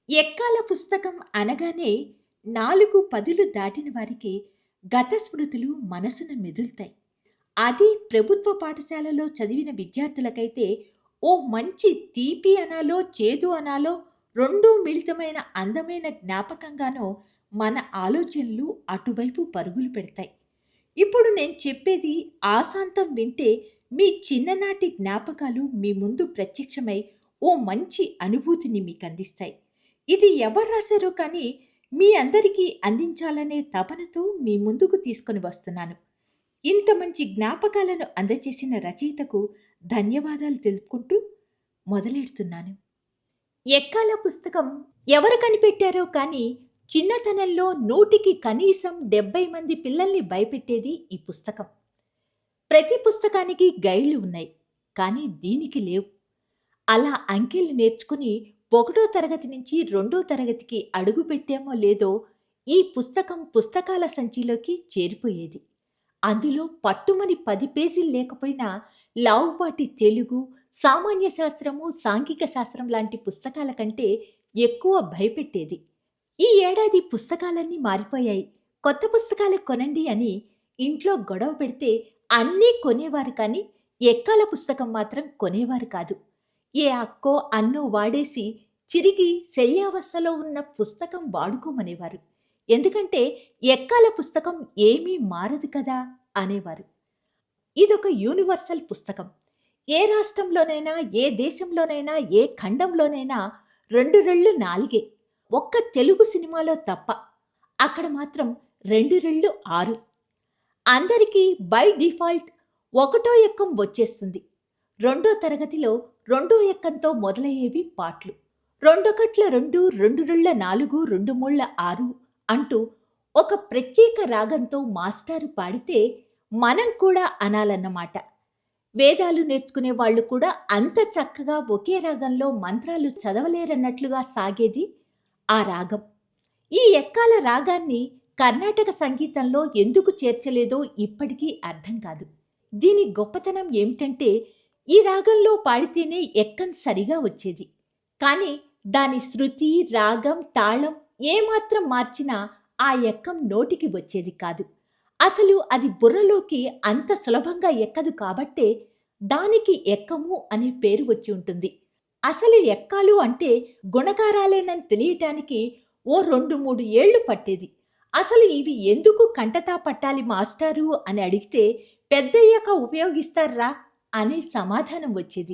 ఎక్కాల పుస్తకం అనగానే 4 పదులు దాటిన వారికి గత స్మృతులు మనసున మెదులుతాయి. అది ప్రభుత్వ పాఠశాలలో చదివిన విద్యార్థులకైతే ఓ మంచి తీపి అనాలో, చేదు అనాలో రెండూ మిళితమైన అందమైన జ్ఞాపకంగానో మన ఆలోచనలు అటువైపు పరుగులు పెడతాయి. ఇప్పుడు నేను చెప్పేది ఆశాంతం వింటే మీ చిన్ననాటి జ్ఞాపకాలు మీ ముందు ప్రత్యక్షమై ఓ మంచి అనుభూతిని మీకందిస్తాయి. ఇది ఎవరు రాశారో కానీ మీ అందరికీ అందించాలనే తపనతో మీ ముందుకు తీసుకొని వస్తున్నాను. ఇంత మంచి జ్ఞాపకాలను అందచేసిన రచయితకు ధన్యవాదాలు తెలుపుకుంటూ మొదలెడుతున్నాను. ఎక్కాల పుస్తకం ఎవరు కనిపెట్టారో కానీ చిన్నతనంలో నూటికి కనీసం 70 మంది పిల్లల్ని భయపెట్టేది ఈ పుస్తకం. ప్రతి పుస్తకానికి గైడ్లు ఉన్నాయి, కానీ దీనికి లేవు. అలా అంకెలు నేర్చుకుని 1వ తరగతి నుంచి 2వ తరగతికి అడుగు పెట్టామో లేదో ఈ పుస్తకం పుస్తకాల సంచిలోకి చేరిపోయేది. అందులో పట్టుమని 10 పేజీలు లేకపోయినా లావుపాటి తెలుగు, సామాన్య శాస్త్రము, సాంఘిక శాస్త్రం లాంటి పుస్తకాల కంటే ఎక్కువ భయపెట్టేది. ఈ ఏడాది పుస్తకాలన్నీ మారిపోయాయి, కొత్త పుస్తకాలు కొనండి అని ఇంట్లో గొడవ పెడితే అన్నీ కొనేవారు కానీ ఎక్కాల పుస్తకం మాత్రం కొనేవారు కాదు. ఏ అక్కో అన్నో వాడేసి చిరిగి శయ్యావస్థలో ఉన్న పుస్తకం వాడుకోమనేవారు. ఎందుకంటే ఎక్కాల పుస్తకం ఏమీ మారదు కదా అనేవారు. ఇదొక యూనివర్సల్ పుస్తకం. ఏ రాష్ట్రంలోనైనా, ఏ దేశంలోనైనా, ఏ ఖండంలోనైనా 2 రెళ్ళు 4. ఒక్క తెలుగు సినిమాలో తప్ప. అక్కడ మాత్రం 2 రెళ్ళు 6. అందరికీ బై డిఫాల్ట్ 1వ ఎక్కం వచ్చేస్తుంది. 2వ తరగతిలో 2వ ఎక్కంతో మొదలయ్యేవి పాటలు. 2 2, 2 రెళ్ళ 4, 2 మూళ్ళ 6 అంటూ ఒక ప్రత్యేక రాగంతో మాస్టారు పాడితే మనం కూడా అనాలన్నమాట. వేదాలు నేర్చుకునే వాళ్ళు కూడా అంత చక్కగా ఒకే రాగంలో మంత్రాలు చదవలేరన్నట్లుగా సాగేది ఆ రాగం. ఈ ఎక్కాల రాగాన్ని కర్ణాటక సంగీతంలో ఎందుకు చేర్చలేదో ఇప్పటికీ అర్థం కాదు. దీని గొప్పతనం ఏమిటంటే ఈ రాగంలో పాడితేనే ఎక్కం సరిగా వచ్చేది. కానీ దాని శృతి, రాగం, తాళం ఏమాత్రం మార్చినా ఆ ఎక్కం నోటికి వచ్చేది కాదు. అసలు అది బుర్రలోకి అంత సులభంగా ఎక్కదు కాబట్టే దానికి ఎక్కము అనే పేరు వచ్చి ఉంటుంది. అసలు ఎక్కాలు అంటే గుణకారాలేనని తెలియటానికి ఓ 2-3 ఏళ్లు పట్టేది. అసలు ఇవి ఎందుకు కంటతా పట్టాలి మాస్టారు అని అడిగితే పెద్దయ్యాక ఉపయోగిస్తారా అనే సమాధానం వచ్చేది.